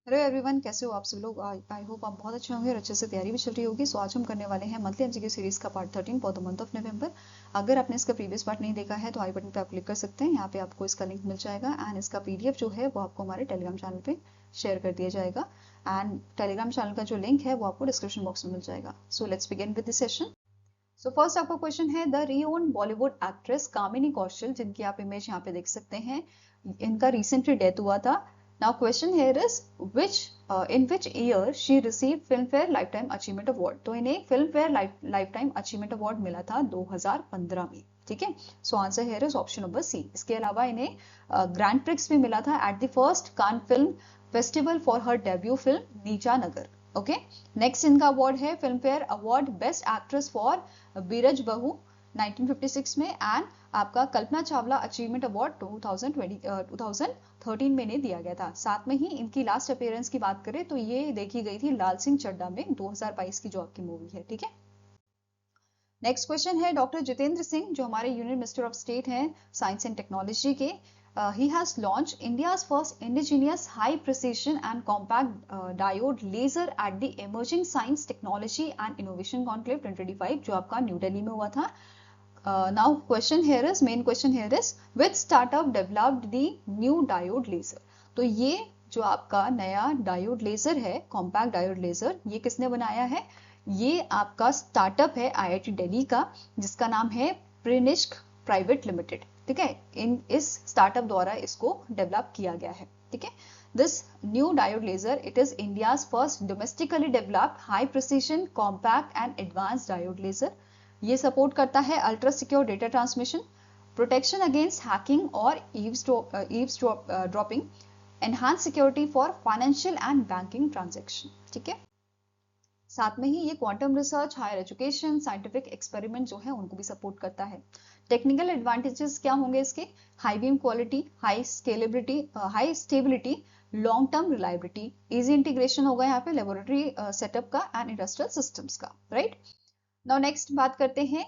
Hello everyone, कैसे हो आप सब लोग। आई होप आप बहुत अच्छे होंगे और अच्छे से तैयारी भी चल रही होगी। सो आज हम करने वाले हैं मंथली एमसीक्यू सीरीज का part 13 for the month of November. अगर आपने इसका प्रीवियस पार्ट नहीं देखा है तो आई बटन पे आप क्लिक कर सकते हैं। यहाँ पे आपको इसका लिंक मिल जाएगा एंड इसका पीडीएफ जो है वो आपको हमारे टेलीग्राम चैनल पे शेयर कर दिया जाएगा। एंड टेलीग्राम चैनल का जो लिंक है वो आपको डिस्क्रिप्शन बॉक्स में मिल जाएगा। So let's begin with this session. So first आपका क्वेश्चन है, द रीओन बॉलीवुड एक्ट्रेस कामिनी कौशल, जिनकी आप इमेज यहाँ पे देख सकते हैं, इनका रिसेंटली डेथ हुआ था। Now question here is which in which year she receive Filmfare life time achievement award. तो इन्हें Filmfare life time achievement award मिला था 2015 में। ठीक है, so answer here is option number C. इसके अलावा इन्हें ग्रैंड प्रिक्स भी मिला था at the first Cannes film festival for her debut film Neecha Nagar. Okay, next इनका अवार्ड है Filmfare award best actress for बीरज बहू 1956 में एंड आपका कल्पना चावला अचीवमेंट अवार्ड 2013 में इन्हें दिया गया था। साथ में ही इनकी लास्ट अपीयरेंस की बात करें तो ये देखी गई थी लाल सिंह चड्ढा में 2022 की जो आपकी मूवी है। ठीक है, नेक्स्ट क्वेश्चन है डॉक्टर जितेंद्र सिंह, जो हमारे यूनियन मिनिस्टर ऑफ स्टेट हैं साइंस एंड टेक्नोलॉजी के। he has launched India's first indigenous high precision and compact diode laser at the Emerging Science Technology and Innovation Conclave 2025, जो आपका न्यू दिल्ली में हुआ था। Now question here is, main question here is, which startup developed the new diode laser। तो ये जो आपका नया डायोड लेजर है, कॉम्पैक्ट डायोड लेजर, ये किसने बनाया है? ये आपका स्टार्टअप है आईआईटी दिल्ली का, जिसका नाम है प्रिनिष्क प्राइवेट लिमिटेड। ठीक है, इस स्टार्टअप द्वारा इसको डेवलप किया गया है। ठीक है, this new diode laser, it is India's first domestically developed high precision compact and advance diode laser. ये सपोर्ट करता है ultra secure data transmission, protection against hacking और eavesdropping, enhance security for financial and banking transaction. ठीक है, साथ में ही ये quantum research, higher education, scientific experiment जो है उनको भी सपोर्ट करता है। टेक्निकल एडवांटेजेस क्या होंगे इसके? High beam quality, high scalability, high stability, long term reliability, easy integration होगा यहाँ पे लेबोरेटरी सेटअप का एंड इंडस्ट्रियल सिस्टम्स का। राइट, नाउ नेक्स्ट बात करते हैं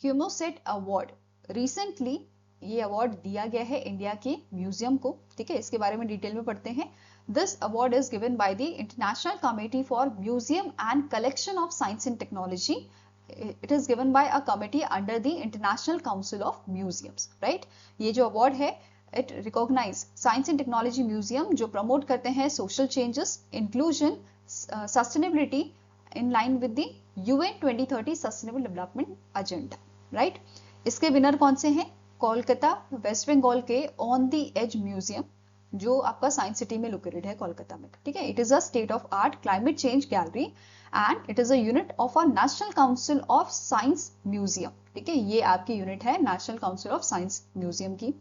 क्यूमोसेट अवार्ड। रिसेंटली ये अवार्ड दिया गया है इंडिया के म्यूजियम को। ठीक है, इसके बारे में डिटेल में पढ़ते हैं। This award is given by the international committee for museums and collection of science and technology. It is given by a committee under the international council of museums. Right, ये जो अवार्ड है it recognise science and technology museum जो promote करते हैं social changes, inclusion, sustainability in line with the UN 2030 sustainable development agenda. Right, इसके winner कौन से हैं? कोलकाता वेस्ट बंगाल के ऑन द एज म्यूजियम, जो आपका साइंस सिटी में लोकेटेड है कोलकाता में। ठीक है, it is a state of art climate change gallery and it is a unit of a national council of science museum. ठीक है, ये आपकी यूनिट है national council of science museum की।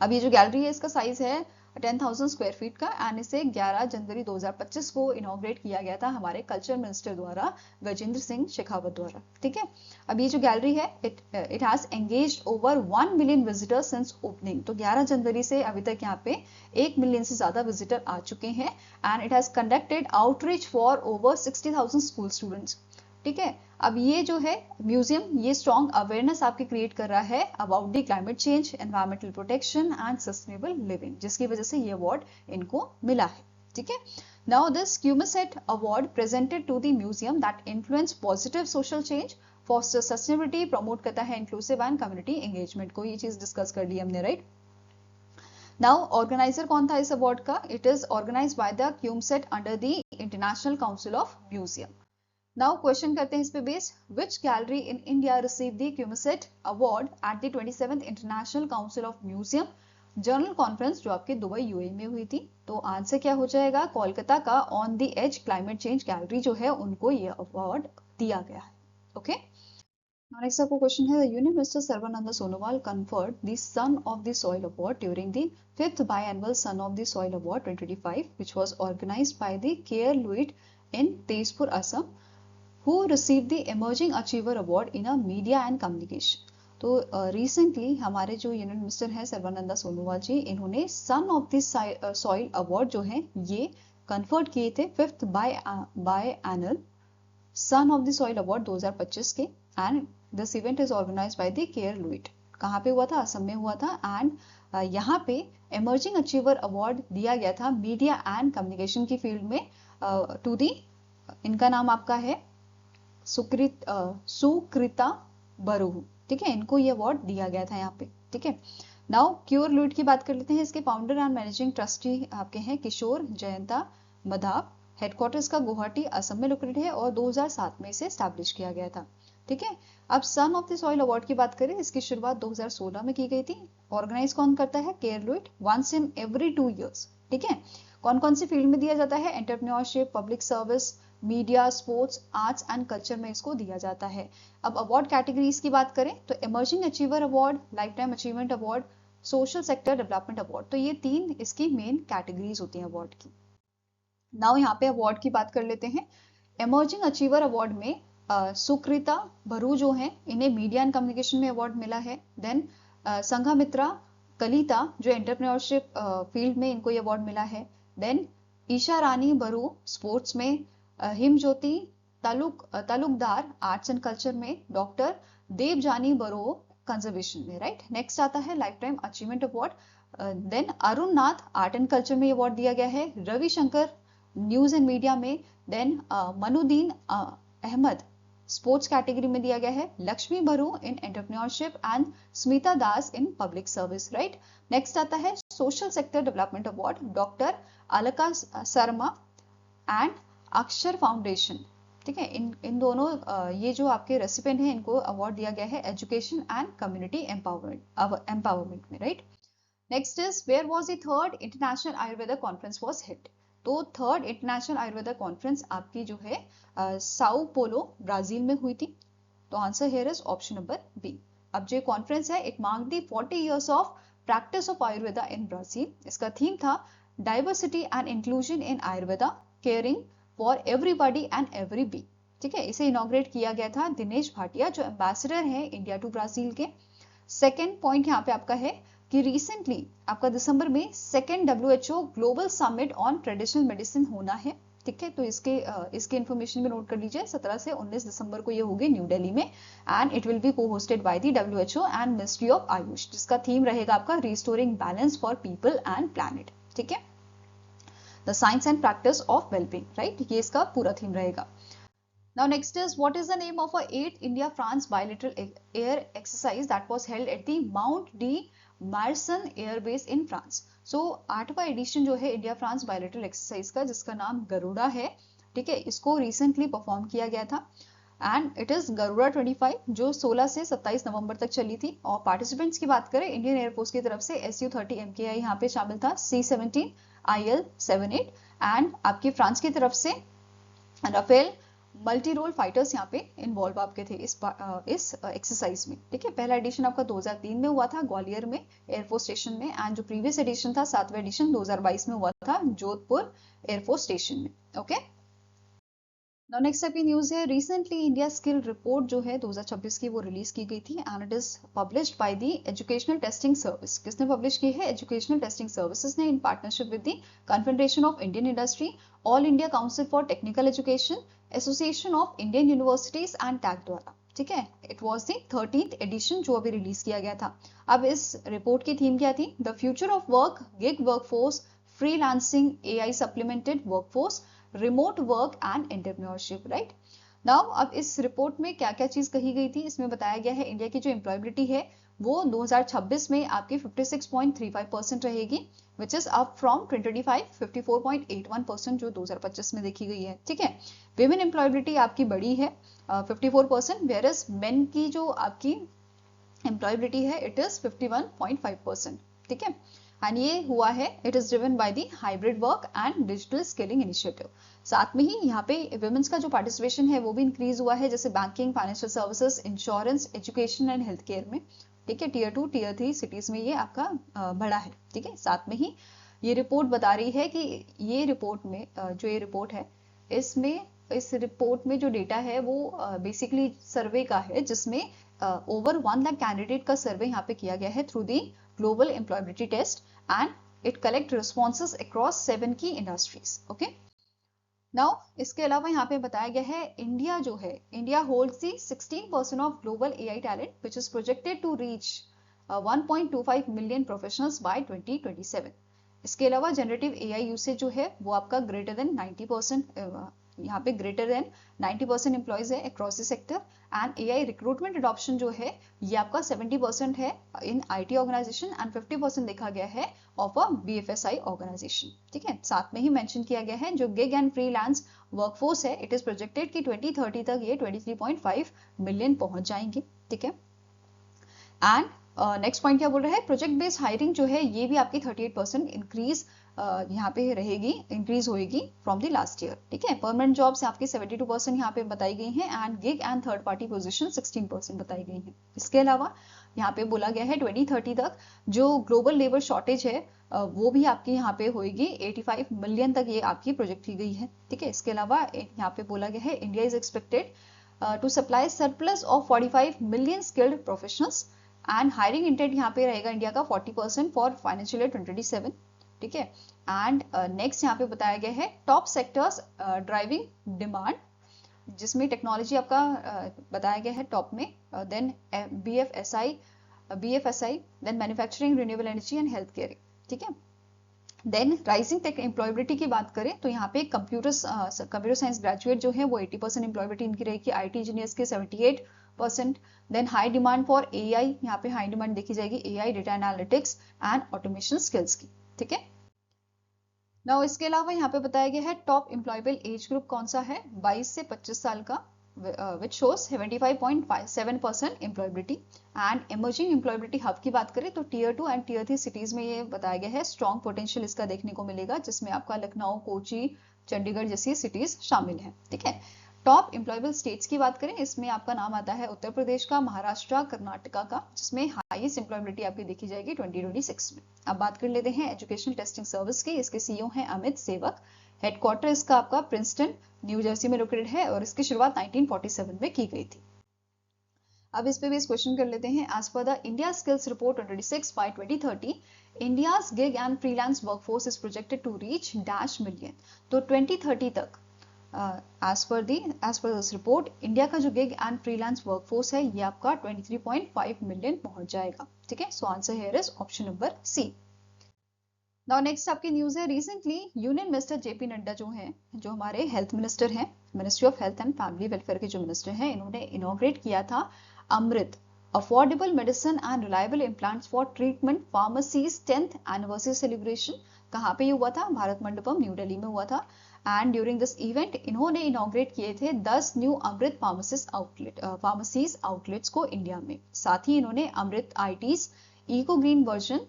अब ये जो गैलरी है इसका साइज है 10,000 स्क्वायर फीट का एंड इसे 11 जनवरी 2025 को इनॉग्रेट किया गया था हमारे कल्चर मिनिस्टर द्वारा, गजेंद्र सिंह शेखावत द्वारा। ठीक है, अब ये जो गैलरी है it has engaged over 1 million visitors since opening. तो 11 जनवरी से अभी तक यहाँ पे 1 मिलियन से ज्यादा विजिटर आ चुके हैं and it has conducted outreach for over 60,000 school students. ठीक है, अब ये जो है म्यूजियम ये स्ट्रॉन्ग अवेयरनेस आपकी क्रिएट कर रहा है about the climate change, environmental protection and sustainable living, जिसकी वजह से ये अवार्ड इनको मिला है। ठीक है, now this CIMUSET award presented to the museum that influence positive social change, foster sustainability, promote करता है इंक्लूसिव एंड कम्युनिटी एंगेजमेंट को। ये चीज डिस्कस कर ली हमने। राइट, नाउ ऑर्गेनाइजर कौन था इस अवार्ड का? It is organise by the CIMUSET under the international council of museum. Now question करते हैं इस पे बेस, which gallery in India receive the CIMUSET award at the 27th international council of museum general conference, जो आपके Dubai UAE में हुई थी? तो आंसर क्या हो जाएगा? कोलकाता का on the edge climate change gallery जो है उनको ये अवार्ड दिया गया है। ओके, now next आपको क्वेश्चन है, union minister Sarbananda Sonowal conferred the Son of the Soil Award during the 5th biannual Son of the Soil Award 2025, which was organized by the Care Luit in Tezpur, Assam, who received the Emerging Achiever Award in a Media and Communication। तो recently हमारे जो union minister हैं सर्बानंदा सोनोवाल जी, इन्होंने son of the soil award जो है ये conferred किए थे 5th biannual son of the soil award 2025 के and this event is organised by the care Luit. कहाँ पे हुआ था? असम में हुआ था एंड यहाँ पे इमर्जिंग अचीवर अवार्ड दिया गया था मीडिया एंड कम्युनिकेशन की फील्ड में टू दी, इनका नाम आपका है सुकृता बरू, ठीक है, इनको ये अवार्ड दिया गया था यहाँ पे, ठीक है। नाउ क्योर लुइट की बात कर लेते हैं। इसके फाउंडर एंड मैनेजिंग ट्रस्टी आपके हैं किशोर जयंता मधाब। हेडक्वार्टर्स का गुवाहाटी असम में लोकेटेड है और 2007 में इसे स्टैब्लिश किया गया था, ठीक है। अब सन ऑफ द सॉइल अवार्ड की बात करें, इसकी शुरुआत 2016 में की गई थी। ऑर्गेनाइज कौन करता है? Care Luit, once in every 2 years, ठीक है। कौन कौन सी फील्ड में दिया जाता है? Entrepreneurship, public service, media, sports, arts and culture में इसको दिया जाता है। अब अवार्ड कैटेगरीज की बात करें तो emerging achiever award, life time achievement award, social sector development award, तो ये 3 इसकी मेन कैटेगरीज होती हैं अवार्ड की। नाउ यहाँ पे अवार्ड की बात कर लेते हैं। इमर्जिंग अचीवर अवार्ड में सुकृता बरू जो है, इन्हें मीडिया एंड कम्युनिकेशन में अवार्ड मिला है। देन संघमित्रा कलिता जो एंटरप्रेन्योरशिप फील्ड में इनको ये अवार्ड मिला है। देन ईशा रानी बरू स्पोर्ट्स में, Himjyoti Talukdar arts and culture में, डॉक्टर देवजानी बरू कंजर्वेशन में, राइट। नेक्स्ट आता है life time achievement award. Then Arun Nath art and culture में अवार्ड दिया गया है। रविशंकर न्यूज एंड मीडिया में। Then Manuddin Ahmed sports category में दिया गया है। Lakshmi Baruah in entrepreneurship and Smita Das in public service, right. Next आता है social sector development award, doctor Alka Sharma and अक्षर फाउंडेशन, ठीक है। इन दोनों ये जो आपके रेसिपेंट हैं इनको अवार्ड दिया गया है एजुकेशन एंड कम्युनिटी एम्पावरमेंट में, right. Next is where was the third international Ayurveda conference was held. तो थर्ड इंटरनेशनल आयुर्वेदा कॉन्फ्रेंस आपकी जो है साओ पोलो ब्राजील में हुई थी। तो answer here is option number B. अब जो कॉन्फ्रेंस है it marked the 40 years of practice of Ayurveda in Brazil. इसका थीम था diversity and inclusion in Ayurveda, caring for everybody and every be, ठीक है। इसे इनॉग्रेट किया गया था दिनेश भाटिया जो एम्बेसडर हैं इंडिया टू ब्राजील के। सेकेंड पॉइंट यहाँ पे आपका है कि रिसेंटली आपका दिसंबर में second WHO global summit on traditional medicine होना है, ठीक है। तो इसके इन्फॉर्मेशन भी नोट कर लीजिए। 17 से 19 दिसंबर को ये होगी न्यू दिल्ली में एंड इट विल बी को hosted by the WHO and ministry of Ayush, जिसका थीम रहेगा आपका restoring balance for people and planet, ठीक है। The science and practice of wellbeing, right, ये इसका पूरा थीम रहेगा। Now next is what is the name of a 8th India-France bilateral air exercise that was held at the Mount de Marsan Air Base in France. So 8वां edition जो है India France bilateral exercise का, जिसका नाम गरुड़ा है, ठीक है, इसको रिसेंटली परफॉर्म किया गया था एंड इट इज गरुड़ा 25 जो 16 से 27 नवंबर तक चली थी। और पार्टिसिपेंट्स की बात करें इंडियन एयरफोर्स की तरफ से Su-30 MKI यहाँ पे शामिल था, C-17 IL-78 एंड आपकी फ्रांस की तरफ से राफेल मल्टी रोल फाइटर्स यहाँ पे इन्वॉल्व आपके थे इस एक्सरसाइज में, ठीक है। पहला एडिशन आपका 2003 में हुआ था ग्वालियर में एयरफोर्स स्टेशन में एंड जो प्रीवियस एडिशन था 7वां एडिशन 2022 में हुआ था जोधपुर एयरफोर्स स्टेशन में, ओके। नाउ नेक्स्ट आपकी न्यूज है रिसेंटली इंडिया स्किल रिपोर्ट जो है 2026 की वो रिलीज की गई थी and it is published by the educational testing service. किसने पब्लिश की है? एजुकेशनल टेस्टिंग सर्विसेज ने इन partnership with the confederation of Indian industry, all India council for technical education, association of Indian universities and tag द्वारा, ठीक है। It was the 13th addition जो अभी release किया गया था। अब इस रिपोर्ट की थीम क्या थी? The future of work, gig workforce, freelancing, AI supplemented workforce, remote work and entrepreneurship, right. Now अब इस रिपोर्ट में क्या क्या चीज कही गई थी? इसमें बताया गया है इंडिया की जो एम्प्लॉयबिलिटी है वो 2026 में आपकी 56.35% रहेगी, विच इज अप फ्रॉम 2025 54.81% जो 2025 में देखी गई है, ठीक है। विमेन एम्प्लॉयबिलिटी आपकी बड़ी है 54%, वेयर एज मेन की जो आपकी एम्प्लॉयबिलिटी है इट इज 51.5%, ठीक है। एंड ये हुआ है it is driven by the hybrid work and digital skilling initiative. साथ में ही यहाँ पे वुमेन्स का जो पार्टिसिपेशन है वो भी इंक्रीज हुआ है, जैसे banking, financial services, insurance, education and health care में, ठीक है। Tier 2 Tier 3 सिटीज में ये आपका बड़ा है, ठीक है। साथ में ही ये रिपोर्ट बता रही है कि ये रिपोर्ट में जो ये रिपोर्ट है इस रिपोर्ट में जो डेटा है वो बेसिकली सर्वे का है, जिसमें ओवर 1 लाख कैंडिडेट का सर्वे यहाँ पे किया गया है through the global employability test and it collect responses across 7 की इंडस्ट्रीज, ओके। नाउ इसके अलावा यहाँ पे बताया गया है इंडिया जो है India holds the 16% of global AI talent which is projected to reach 1.25 million professionals by 2027। इसके अलावा जनरेटिव एआई यूसेज जो है वो आपका ग्रेटर देन 90%, यहाँ पे ग्रेटर देन 90% एम्प्लॉयज है across the sector. And AI recruitment adoption जो है ये आपका 70% है इन आईटी ऑर्गेनाइजेशन एंड 50% देखा गया है ऑफ अ बीएफएसआई ऑर्गेनाइजेशन। ठीक है, साथ में ही मेंशन किया गया है जो गिग एंड फ्रीलांस वर्कफोर्स है इट इज प्रोजेक्टेड कि 2030 तक ये 23.5 मिलियन पहुंच जाएंगे। ठीक है, एंड नेक्स्ट पॉइंट क्या बोल रहा है, प्रोजेक्ट बेस्ड हायरिंग जो है ये भी आपकी 38% इंक्रीज यहाँ पे रहेगी, इंक्रीज होएगी फ्रॉम द लास्ट ईयर। ठीक है, परमानेंट जॉब्स आपकी 72% यहाँ पे बताई गई हैं and gig and third party position 16% बताई गई हैं। इसके अलावा यहाँ पे बोला गया है 2030 तक जो ग्लोबल लेबर शॉर्टेज है वो भी आपकी यहाँ पे होएगी 85 मिलियन तक ये आपकी प्रोजेक्ट की गई है। ठीक है, इसके अलावा यहाँ पे बोला गया है India is expected to supply surplus of 45 million skilled professionals and hiring intent यहाँ पे रहेगा इंडिया का 40% फॉर फाइनेंशियल ईयर 2027। ठीक है, एंड नेक्स्ट यहाँ पे बताया गया है टॉप सेक्टर्स ड्राइविंग डिमांड, जिसमें टेक्नोलॉजी आपका बताया गया है टॉप में, then BFSI, then manufacturing, renewable energy and health care. ठीक है, देन राइजिंग टेक एम्प्लॉयबिलिटी की बात करें तो यहाँ पे कंप्यूटर साइंस ग्रेजुएट जो है वो 80% एम्प्लॉयबिलिटी इनकी रहेगी, आईटी इंजीनियर्स के 78%। Then high demand for AI, यहाँ पे हाई डिमांड देखी जाएगी AI, data analytics and automation skills की। ठीक है, नाउ इसके अलावा यहाँ पे बताया गया है टॉप एम्प्लॉयबल एज ग्रुप कौन सा है, 22 से 25 साल का, which shows 75.7% employability. And emerging employability hub की बात करें तो टीयर 2 एंड टीयर 3 सिटीज में ये बताया गया है स्ट्रॉन्ग पोटेंशियल इसका देखने को मिलेगा, जिसमें आपका लखनऊ, कोची, चंडीगढ़ जैसी सिटीज शामिल है। ठीक है, टॉप एम्प्लॉयबल स्टेट्स की बात करें इसमें आपका नाम आता है उत्तर प्रदेश का, महाराष्ट्र, कर्नाटका का, जिसमें हाईएस्ट एम्प्लॉयबिलिटी आपकी देखी जाएगी 2026 में। अब बात कर लेते हैं एजुकेशनल टेस्टिंग सर्विस की, इसके सीईओ हैं अमित सेवक, हेडक्वार्टर इसका आपका प्रिंसटन न्यू जर्सी में लोकेटेड है और इसकी शुरुआत 1947 में की गई थी। अब इस पे भी इस क्वेश्चन कर लेते हैं, as per the India skills report 26 by 2030 India's gig and freelance workforce is projected to reach dash million. तो 2030 तक as per this report India का जो गिग एंड फ्रीलांस वर्कफोर्स है ये आपका 23.5 मिलियन पहुंच जाएगा। ठीक है, so answer here is option number C. Now next आपकी न्यूज है, recently union minister JP Nadda जो हैं, जो हमारे हेल्थ मिनिस्टर हैं, ministry of health and family welfare के जो मिनिस्टर हैं, इन्होंने इनॉग्रेट किया था Amrit affordable medicine and reliable implants for treatment pharmacies 10th anniversary celebration. कहाँ पे ये हुआ था, भारत मंडपम न्यू दिल्ली में हुआ था। एंड ड्यूरिंग दिस इवेंट इन्होंने इनॉग्रेट किए थे 10 न्यू अमृत फार्मेसीज आउटलेट्स को इंडिया में। साथ ही इन्होंने अमृत आईटीज इको ग्रीन वर्जन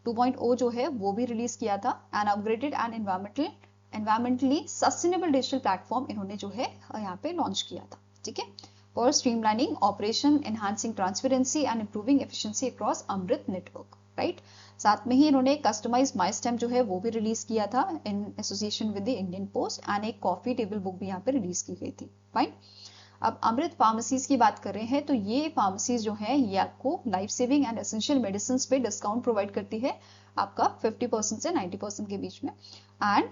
2.0 जो है वो भी रिलीज किया था and upgraded and environmentally sustainable digital platform इन्होंने जो है यहाँ पे लॉन्च किया था। ठीक है, for streamlining operation, enhancing transparency and improving efficiency across Amrit network. Right, साथ में ही इन्होंने कस्टमाइज माई स्टैम्प जो है वो भी रिलीज किया था in association with the Indian post and एक कॉफी टेबल बुक भी यहाँ पे रिलीज की गई थी। फाइन, अब अमृत फार्मेसीज की बात कर रहे हैं तो ये फार्मेसीज जो है ये आपको life saving and essential medicine पे डिस्काउंट प्रोवाइड करती है आपका 50% से 90% के बीच में। एंड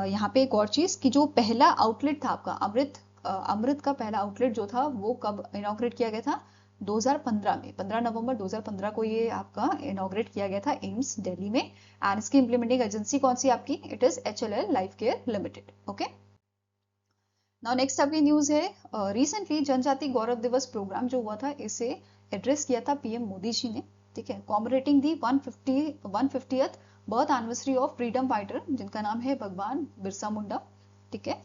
यहाँ पे एक और चीज कि जो पहला आउटलेट था आपका अमृत का पहला आउटलेट जो था वो कब इनॉग्रेट किया गया था, 2015 में, 15 नवंबर 2015 को ये आपका इनॉग्रेट किया गया था एम्स दिल्ली में। एंड इसकी इंप्लीमेंटिंग एजेंसी कौन सी आपकी, it is HLL life care limited. Okay, now next आपकी न्यूज है, रिसेंटली जनजाति गौरव दिवस प्रोग्राम जो हुआ था इसे एड्रेस किया था पीएम मोदी जी ने। ठीक है, कॉमेमोरेटिंग दी 150th birth anniversary of freedom fighter जिनका नाम है भगवान बिरसा मुंडा। ठीक है,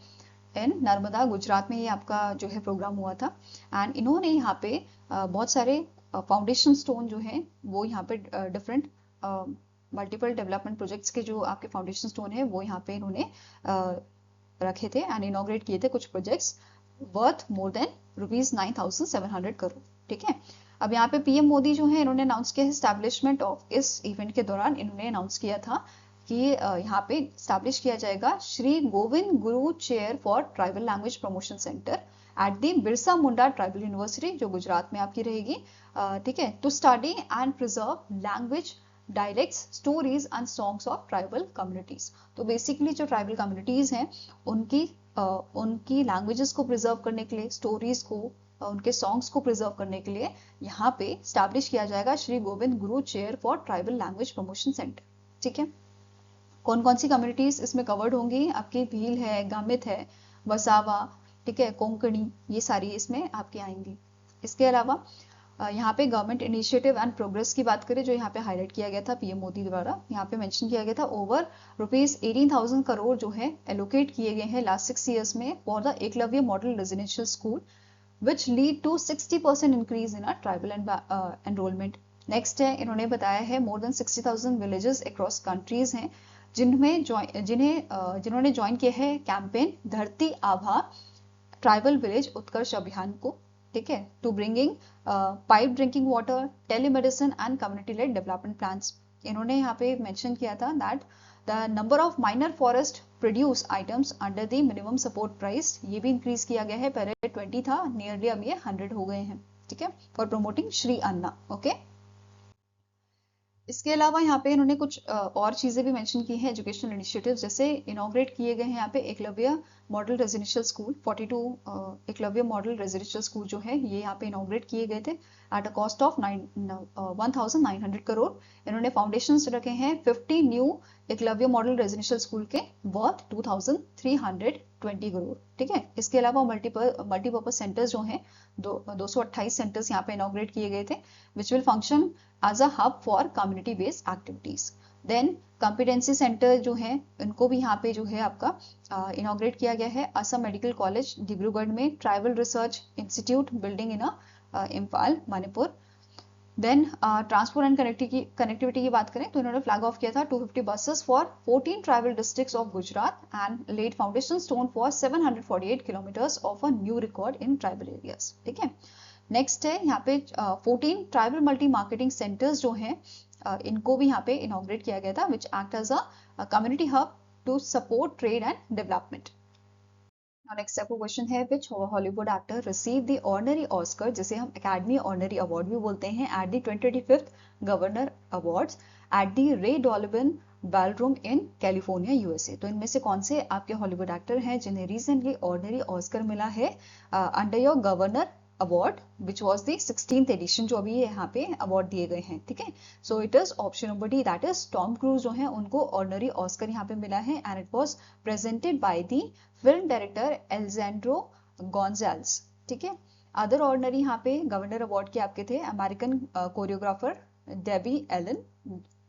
इन नर्मदा गुजरात में ये आपका जो है प्रोग्राम हुआ था। एंड इन्होंने यहाँ पे बहुत सारे फाउंडेशन स्टोन जो है वो यहाँ पे डिफरेंट मल्टीपल डेवलपमेंट प्रोजेक्ट्स के जो आपके फाउंडेशन स्टोन है वो यहाँ पे इन्होंने रखे थे एंड इनॉग्रेट किए थे कुछ projects worth more than ₹9,700 crore. ठीक है, अब यहाँ पे पीएम मोदी जो है इन्होंने अनाउंस किया एस्टैब्लिशमेंट ऑफ, इस इवेंट के दौरान इन्होंने अनाउंस किया था कि यहाँ पे स्टैब्लिश किया जाएगा Shri Govind Guru chair for tribal language promotion centre at the Birsa Munda tribal university जो गुजरात में आपकी रहेगी। ठीक है, to study and preserve language dialects, stories and songs of tribal communities. तो बेसिकली जो ट्राइबल कम्युनिटीज हैं उनकी लैंग्वेजेस को प्रिजर्व करने के लिए, स्टोरीज को उनके सॉन्ग्स को प्रिजर्व करने के लिए यहाँ पे स्टैब्लिश किया जाएगा Shri Govind Guru chair for tribal language promotion centre. ठीक है, कौन कौन सी कम्युनिटीज इसमें कवर्ड होंगी आपकी? भील है, गामित है, वसावा, ठीक है, कोंकणी, ये सारी इसमें आपकी आएंगी। इसके अलावा यहाँ पे गवर्नमेंट इनिशिएटिव एंड प्रोग्रेस की बात करें, जो यहाँ पे हाईलाइट किया गया था पीएम मोदी द्वारा, यहाँ पे मेंशन किया गया था ओवर ₹18,000 करोड़ जो है एलोकेट किए गए हैं लास्ट 6 ईयर्स में for the Eklavya model residential school which lead to 60% increase in our tribal enrolment. Next है, इन्होंने बताया है more than 60,000 villages across countries हैं जिन्होंने ज्वाइन किया है कैंपेन धरती आभा ट्राइबल विलेज उत्कर्ष अभियान को। ठीक है, to bringing pipe drinking water, telemedicine and community led development plans. इन्होंने यहाँ पे मेंशन किया था that the number of minor forest produce items under the minimum support price, ये भी इंक्रीज किया गया है। पहले 20 था, नियरली अब ये 100 हो गए हैं। ठीक है, for promoting Shri Anna. Okay, इसके अलावा यहाँ पे इन्होंने कुछ और चीजें भी मेंशन की हैं एजुकेशनल इनिशिएटिव्स, जैसे इनॉग्रेट किए गए हैं यहाँ पे Eklavya model residential school 42 Eklavya model residential school जो है ये यहाँ पे इनॉग्रेट किए गए थे at a cost of 1900 crore. इन्होंने फाउंडेशंस रखे हैं 50 new Eklavya model residential school के वर्थ 2320 करोड़। ठीक है, इसके अलावा मल्टीपर्पज सेंटर्स जो हैं 228 सेंटर्स यहाँ पे इनॉग्रेट किए गए थे which will function as a hub for community based activities. Then competency centre जो है इनको भी यहाँ पे जो है आपका इनॉग्रेट किया गया है। असम मेडिकल कॉलेज डिब्रूगढ़ में, tribal research institute building in Imphal Manipur. Then transport and connectivity की बात करें तो इन्होंने फ्लैग ऑफ किया था 250 buses for 14 tribal districts of Gujarat and laid foundation stone for 748 kilometres of a new record in tribal areas. ठीक है, नेक्स्ट है यहाँ पे 14 ट्राइबल मल्टी मार्केटिंग सेंटर्स जो हैं इनको भी यहाँ पे इनॉग्रेट किया गया था which act as a community hub to support trade and development. Next आपको क्वेश्चन है which Hollywood actor receive the honorary Oscar, जिसे हम एकेडमी ऑनरी अवार्ड भी बोलते हैं, at the 2025 governor awards at the Ray Dolby बैलरूम in California USA. तो इनमें से कौन से आपके हॉलीवुड एक्टर हैं जिन्हें रिसेंटली ऑनरी ऑस्कर मिला है under your governor award which was the 16th edition, जो अभी यहाँ पे अवार्ड दिए गए हैं। ठीक है, so it is option number D, that is Tom Cruise जो है उनको ऑनरी ऑस्कर यहाँ पे मिला है and it was presented by the film director Alejandro Gonzalez. ठीक है, अदर ऑर्डिनरी यहाँ पे गवर्नर अवार्ड के आपके थे अमेरिकन कोरियोग्राफर डेबी एलन।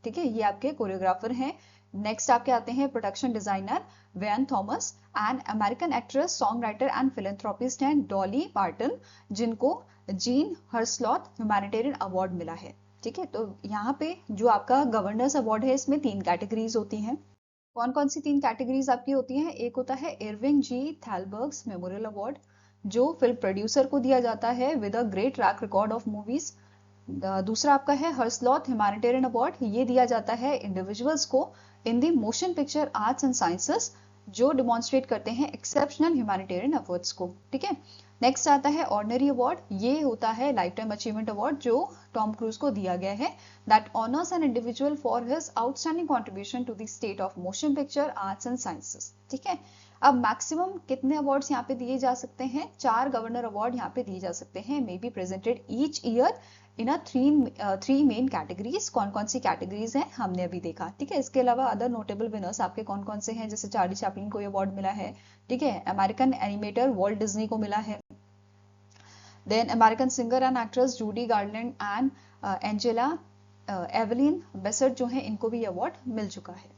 ठीक है, ये आपके कोरियोग्राफर हैं। नेक्स्ट आपके आते हैं production designer Wynn Thomas and American actress, song writer and philanthropist हैं डॉली पार्टन, जिनको जीन हर्सलॉट ह्यूमैनिटेरियन अवार्ड मिला है। ठीक है, तो यहाँ पे जो आपका गवर्नर्स अवार्ड है इसमें 3 कैटेगरीज होती हैं। कौन कौन सी 3 कैटेगरीज आपकी होती हैं? एक होता है इरविंग जी थैलबर्ग्स मेमोरियल अवार्ड, जो फिल्म प्रोड्यूसर को दिया जाता है with a great track record of movies. दूसरा आपका है हर्सलॉट ह्यूमैनिटेरियन अवार्ड, ये दिया जाता है इंडिविजुअल्स को in the motion picture arts and sciences जो डिमॉन्स्ट्रेट करते हैं एक्सेप्शनल ह्यूमैनिटेरियन एफर्ट्स को। ठीक है, नेक्स्ट आता है ऑर्डिनरी अवार्ड, ये होता है लाइफ टाइम अचीवमेंट अवार्ड जो टॉम क्रूज को दिया गया है, that honours an individual for his outstanding contribution to the state of motion picture arts and sciences. ठीक है, अब मैक्सिमम कितने अवार्ड्स यहाँ पे दिए जा सकते हैं? 4 गवर्नर अवार्ड यहाँ पे दिए जा सकते हैं, may be presented each year in a three main categories. कौन कौन सी कैटेगरीज हैं हमने अभी देखा। ठीक है, इसके अलावा अदर नोटेबल विनर्स आपके कौन कौन से हैं, जैसे चार्ली चैपलिन को अवार्ड मिला है। ठीक है, अमेरिकन एनिमेटर वॉल्ट डिज्नी को मिला है। Then American singer and actress Judy Garland and Angela Evelyn Bassett जो है इनको भी अवार्ड मिल चुका है।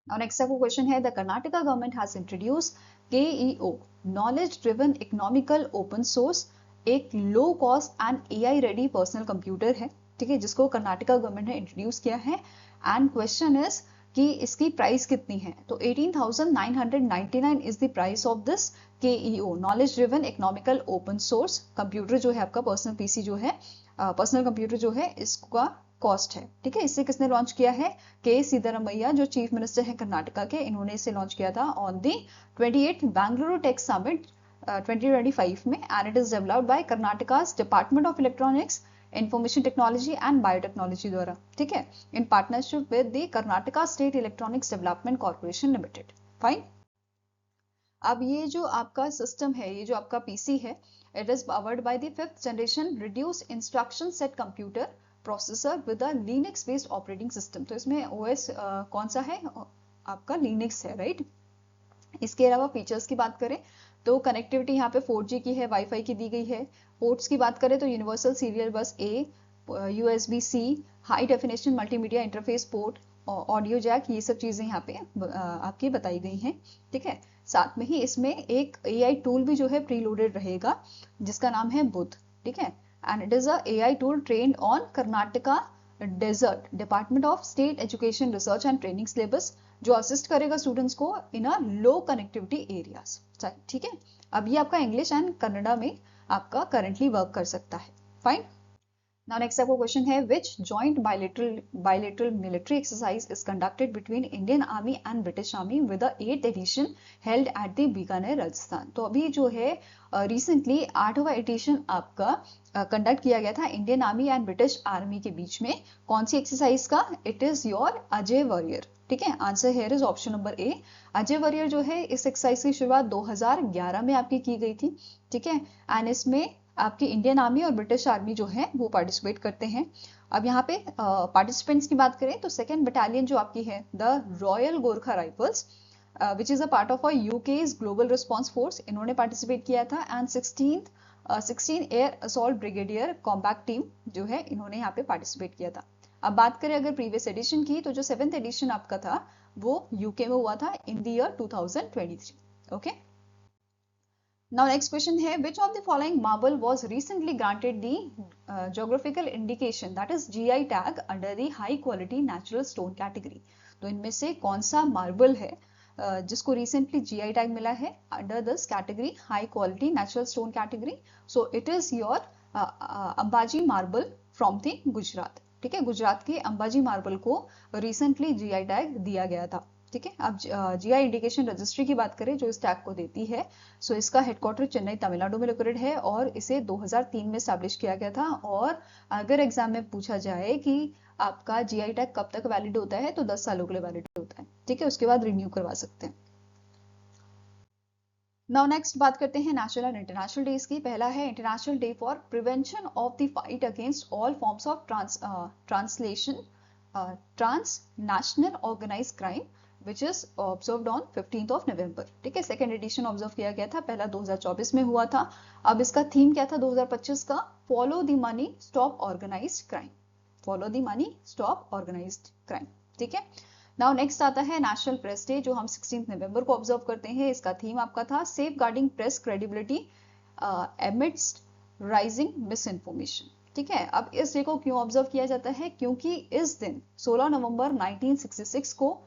Now next आपको क्वेश्चन है the Karnataka government has introduce KEO knowledge driven economical open source, एक low cost and AI ready personal computer है। ठीक है, जिसको कर्नाटका गवर्नमेंट ने इंट्रोड्यूस किया है एंड क्वेश्चन इज कि इसकी प्राइस कितनी है? तो 18,999 is the price of this KEO knowledge driven economical open source computer जो है आपका पर्सनल PC जो है पर्सनल कंप्यूटर जो है इसका कॉस्ट है। ठीक है, इसे किसने लॉन्च किया है? के सिद्धरामैया जो चीफ मिनिस्टर है कर्नाटका के, इन्होंने इसे लॉन्च किया था on the 28 Bengaluru tech summit 2025 में and it is developed by Karnataka's department of electronics information technology and biotechnology द्वारा। ठीक है, in partnership with the Karnataka state electronics development corporation limited. Fine, अब ये जो आपका सिस्टम है, ये जो आपका पीसी है, it is powered by the 5th generation reduce instruction set computer processor with a Linux based operating system. तो इसमें ओएस कौन सा है? आपका लिनक्स है, राइट। इसके अलावा फीचर्स की बात करें तो कनेक्टिविटी यहाँ पे 4G की है, वाईफाई की दी गई है। पोर्ट्स की बात करें तो universal serial bus A, USB C, high definition multimedia interface port, audio jack, ये सब चीजें यहाँ पे आपकी बताई गई हैं। ठीक है, साथ में ही इसमें एक एआई टूल भी जो है प्रीलोडेड रहेगा जिसका नाम है बुध। ठीक है, and it is a AI tool trained on Karnataka DSERT department of state education research and training syllabus, जो असिस्ट करेगा स्टूडेंट्स को in a low connectivity areas. ठीक है, अब ये आपका इंग्लिश एंड कन्नड़ा में आपका करंटली वर्क कर सकता है। फाइन। नाउ नेक्स्ट आपका क्वेश्चन है which joint bilateral military exercise is conducted between Indian army and British army with the 8th edition held at the Bikaner Rajasthan. तो अभी जो है रिसेंटली 8वां एडिशन आपका कंडक्ट किया गया था Indian army and British army के बीच में। कौन सी एक्सरसाइज का? It is your Ajay warrior. ठीक है, answer here is option number A, Ajay warrior जो है इस एक्सरसाइज की शुरुआत 2011 में आपकी की गई थी। ठीक है, एंड इसमें आपकी इंडियन आर्मी और ब्रिटिश आर्मी जो है वो पार्टिसिपेट करते हैं। अब यहाँ पे पार्टिसिपेंट्स की बात करें तो 2nd बटालियन जो आपकी है the royal Gorkha rifles which is a part of a UK's global response force, इन्होंने पार्टिसिपेट किया था। And 16 air assault brigadier combat team जो है इन्होंने यहाँ पे पार्टिसिपेट किया था। अब बात करें अगर प्रीवियस एडिशन की तो जो 7th एडिशन आपका था वो यूके में हुआ था in the year 2023। Okay, now next question है which of the following marble was recently granted the geographical indication that is GI tag under the high quality natural stone category। तो इनमें से कौन सा मार्बल है जिसको रिसेंटली जीआई टैग मिला है under this category high quality natural stone category? So it is your Ambaji marble from the Gujarat. ठीक है, गुजरात के अंबाजी मार्बल को रिसेंटली जीआई टैग दिया गया था। ठीक है, अब जीआई इंडिकेशन रजिस्ट्री की बात करें जो इस टैग को देती है, सो इसका हेडक्वार्टर चेन्नई तमिलनाडु में लोकेटेड है और इसे 2003 में स्टैब्लिश किया गया था। और अगर एग्जाम में पूछा जाए कि आपका जीआई टैग कब तक वैलिड होता है तो 10 सालों के लिए वैलिड होता है। ठीक है, उसके बाद रिन्यू करवा सकते हैं। नाउ नेक्स्ट बात करते हैं नेशनल एंड इंटरनेशनल डेज की। पहला है international day for prevention of the fight against all forms of transnational organised crime which is observed on 15th of November. ठीक है, 2nd एडिशन ऑब्जर्व किया गया था, पहला 2024 में हुआ था। अब इसका थीम क्या था 2025 का? Follow the money stop organised crime. Follow the money stop organised crime. ठीक है, नाउ नेक्स्ट आता है नेशनल प्रेस डे जो हम 16th नवंबर को ऑब्जर्व करते हैं। इसका थीम आपका था safeguarding press credibility amidst rising misinformation. ठीक है, अब इस डे को क्यों ऑब्जर्व किया जाता है? क्योंकि इस दिन 16 नवंबर 1966 को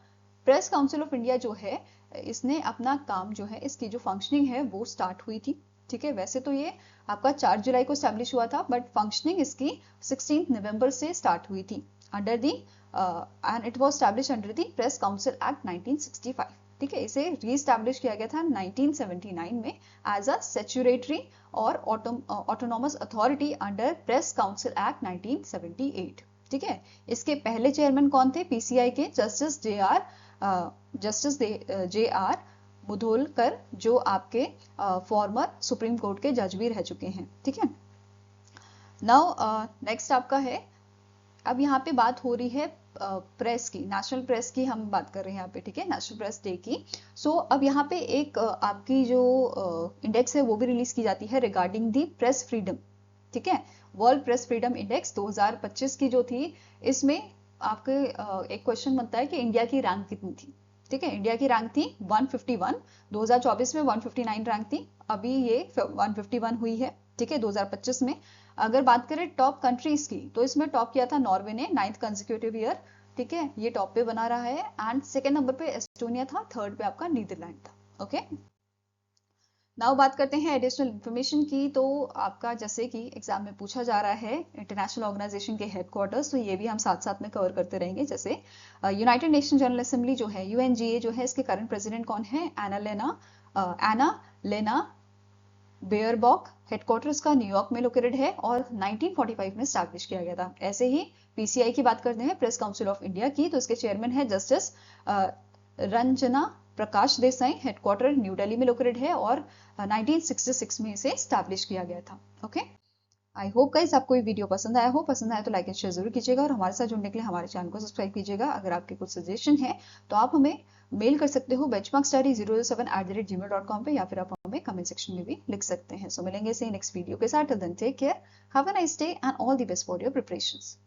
प्रेस काउंसिल ऑफ इंडिया जो है इसने अपना काम जो है, इसकी जो फंक्शनिंग है वो स्टार्ट हुई थी। ठीक है, वैसे तो ये आपका 4 जुलाई को स्टैब्लिश हुआ था बट फंक्शनिंग इसकी 16 नवंबर से स्टार्ट हुई थी under the and it was establish under the press council act 1965। ठीक है, इसे रीस्टैब्लिश किया गया था 1979 में एज अ स्टैट्यूटरी और autonomous authority under press council act 1978। ठीक है, इसके पहले चेयरमैन कौन थे? पीसीआई के जस्टिस जे आर मुधोलकर जो आपके फॉर्मर सुप्रीम कोर्ट के जज भी रह चुके हैं। ठीक है, नाउ नेक्स्ट आपका है, अब यहाँ पे बात हो रही है प्रेस की, नेशनल प्रेस की हम बात कर रहे हैं यहाँ पे। ठीक है, नेशनल प्रेस डे की। सो अब यहाँ पे एक आपकी जो इंडेक्स है वो भी रिलीज की जाती है रिगार्डिंग दी प्रेस फ्रीडम। ठीक है, वर्ल्ड प्रेस फ्रीडम इंडेक्स 2025 की जो थी, इसमें आपके एक क्वेश्चन बनता है कि इंडिया की रैंक कितनी थी। ठीक है, इंडिया की रैंक थी 151, 2024 में 159 रैंक थी, अभी ये 151 हुई है। ठीक है, 2025 में। अगर बात करें टॉप कंट्रीज की तो इसमें टॉप किया था नॉर्वे ने 9th कंसेक्यूटिव ईयर। ठीक है, ये टॉप पे बना रहा है। एंड 2nd नंबर पे एस्टोनिया था, 3rd पे आपका नीदरलैंड था। ओके, नाउ बात करते हैं एडिशनल इंफॉर्मेशन की। तो आपका जैसे कि एग्जाम में पूछा जा रहा है इंटरनेशनल ऑर्गेनाइजेशन के हेडक्वार्टर्स, तो ये भी हम साथ साथ में कवर करते रहेंगे। जैसे यूनाइटेड नेशन जनरल असेंबली जो है यूएनजीए जो है, इसके करंट प्रेसिडेंट कौन है? एना लेना बेयरबॉक। हेडक्वार्टर्स का न्यूयॉर्क में लोकेटेड है और 1945 में स्टैब्लिश किया गया था। ऐसे ही पीसीआई की बात करते हैं, प्रेस काउंसिल ऑफ इंडिया की, तो इसके चेयरमैन है justice Ranjana Prakash Desai, headquarter new Delhi में लोकेटेड है और 1966 में इसे स्टैब्लिश किया गया था। ओके, आई होप गाइस आपको ये वीडियो पसंद आया हो। पसंद आया तो लाइक एंड शेयर जरूर कीजिएगा और हमारे साथ जुड़ने के लिए हमारे चैनल को सब्सक्राइब कीजिएगा। अगर आपके कुछ सजेशन है तो आप हमें मेल कर सकते हो benchmarkstudy007@gmail.com पे, या फिर आप हमें कमेंट सेक्शन में भी लिख सकते हैं। सो मिलेंगे इसे नेक्स्ट वीडियो के साथ। Till then take care, have a nice day and all the best for your preparations.